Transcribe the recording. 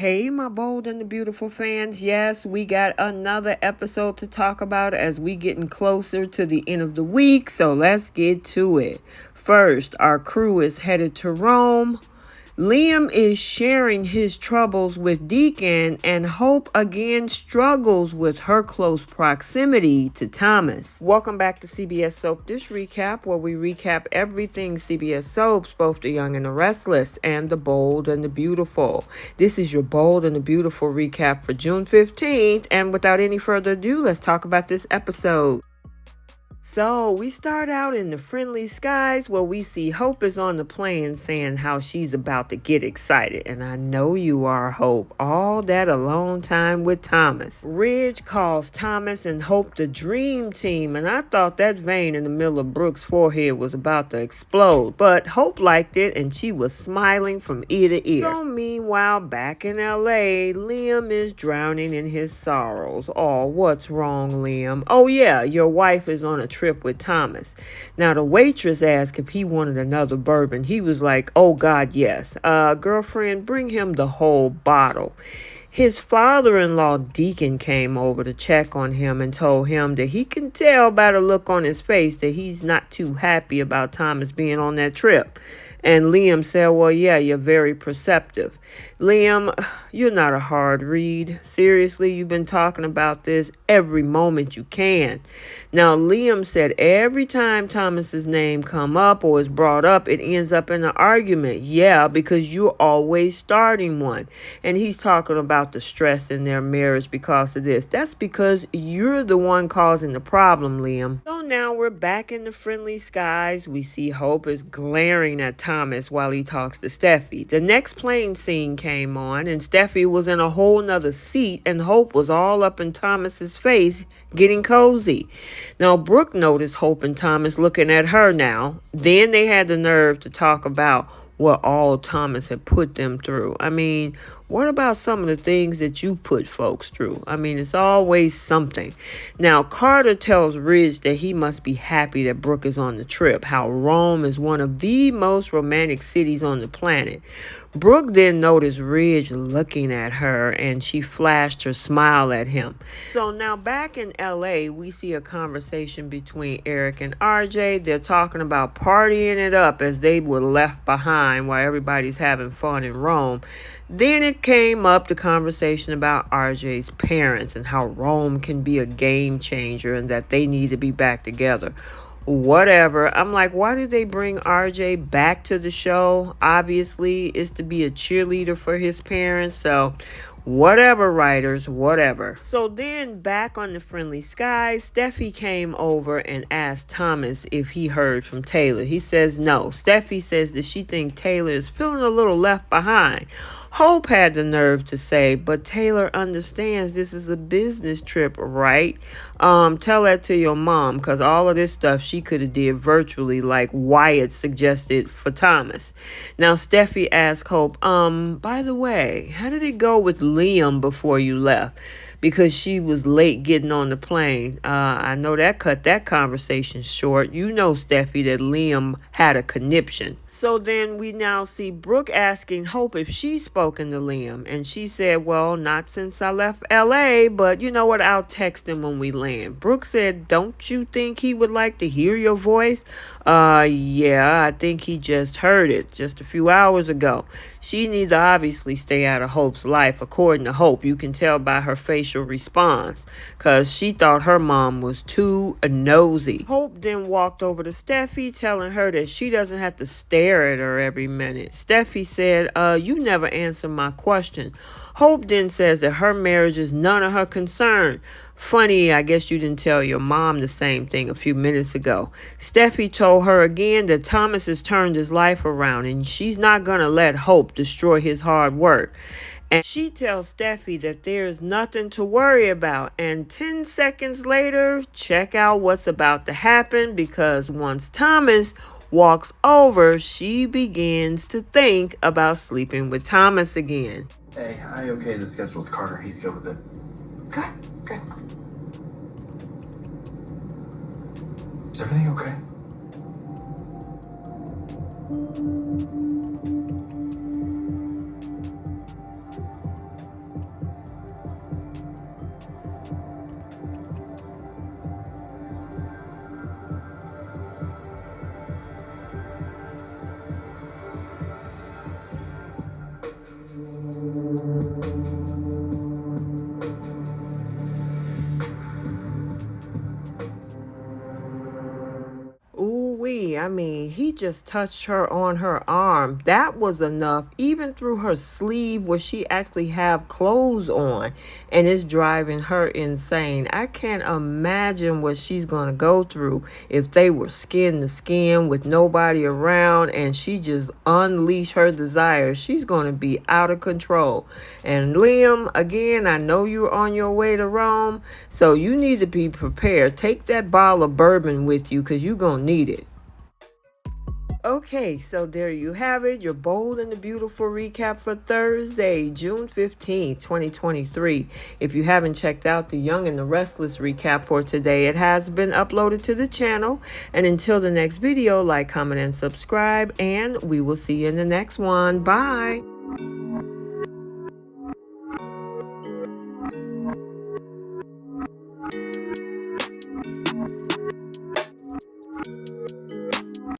Hey, my bold and the beautiful fans. Yes, we got another episode to talk about as we getting closer to the end of the week. So let's get to it. First, our crew is headed to Rome. Liam is sharing his troubles with Deacon, and Hope again struggles with her close proximity to Thomas. Welcome back to CBS Soap Dish Recap, where we recap everything CBS Soaps, both the young and the restless, and the bold and the beautiful. This is your bold and the beautiful recap for June 15th, and without any further ado, let's talk about this episode. So we start out in the friendly skies where we see Hope is on the plane saying how she's about to get excited. And I know you are, Hope. All that alone time with Thomas. Ridge calls Thomas and Hope the dream team. And I thought that vein in the middle of Brooke's forehead was about to explode. But Hope liked it and she was smiling from ear to ear. So meanwhile, back in LA, Liam is drowning in his sorrows. Oh, what's wrong, Liam? Oh yeah, your wife is on a trip with Thomas. Now the waitress asked if he wanted another bourbon. He was like, oh God, yes. Girlfriend, bring him the whole bottle. His father-in-law Deacon came over to check on him and told him that he can tell by the look on his face that he's not too happy about Thomas being on that trip. And Liam said, well, yeah, you're very perceptive. Liam, you're not a hard read. Seriously, you've been talking about this every moment you can. Now, Liam said every time Thomas's name come up or is brought up, it ends up in an argument. Yeah, because you're always starting one. And he's talking about the stress in their marriage because of this. That's because you're the one causing the problem, Liam. So now we're back in the friendly skies. We see Hope is glaring at Thomas while he talks to Steffy. The next plane scene came on and Steffy was in a whole nother seat and Hope was all up in Thomas's face getting cozy. Now Brooke noticed Hope and Thomas looking at her now. Then they had the nerve to talk about what all Thomas had put them through. I mean, what about some of the things that you put folks through? I mean, it's always something. Now, Carter tells Ridge that he must be happy that Brooke is on the trip, how Rome is one of the most romantic cities on the planet. Brooke then noticed Ridge looking at her and she flashed her smile at him. So now back in LA, we see a conversation between Eric and RJ. They're talking about partying it up as they were left behind while everybody's having fun in Rome. Then it came up the conversation about RJ's parents and how Rome can be a game changer and that they need to be back together. Whatever. I'm like, why did they bring RJ back to the show? Obviously, it's to be a cheerleader for his parents. So whatever, writers, whatever. So then back on the friendly skies, Steffi came over and asked Thomas if he heard from Taylor. He says no. Steffi says that she thinks Taylor is feeling a little left behind. Hope had the nerve to say, but Taylor understands this is a business trip, right? Tell that to your mom, because all of this stuff she could have did virtually like Wyatt suggested for Thomas. Now, Steffi asked Hope, by the way, how did it go with Liam before you left? Because she was late getting on the plane. I know that cut that conversation short. You know, Steffi, that Liam had a conniption. So then we now see Brooke asking Hope if she's spoken to Liam. And she said, well, not since I left LA, but you know what? I'll text him when we land. Brooke said, don't you think he would like to hear your voice? Yeah, I think he just heard it just a few hours ago. She needs to obviously stay out of Hope's life, according to Hope. You can tell by her facial response, because she thought her mom was too nosy. Hope then walked over to Steffi, telling her that she doesn't have to stare at her every minute. Steffi said, you never answered my question. Hope then says that her marriage is none of her concern. Funny, I guess you didn't tell your mom the same thing a few minutes ago. Steffi told her again that Thomas has turned his life around and she's not going to let Hope destroy his hard work. And she tells Steffi that there's nothing to worry about. And 10 seconds later, check out what's about to happen, because once Thomas walks over, she begins to think about sleeping with Thomas again. Hey, I okayed the schedule with Carter. He's good with it. Good, good. Is everything okay? mean, he just touched her on her arm. That was enough, even through her sleeve where she actually have clothes on, and it's driving her insane. I can't imagine what she's going to go through if they were skin to skin with nobody around and she just unleashed her desire. She's going to be out of control. And Liam, again, I know you're on your way to Rome, so you need to be prepared. Take that bottle of bourbon with you because you're going to need it. Okay, so there you have it, your bold and the beautiful recap for Thursday, June 15th, 2023. If you haven't checked out the Young and the Restless recap for today, it has been uploaded to the channel. And until the next video, like, comment, and subscribe, and we will see you in the next one. Bye.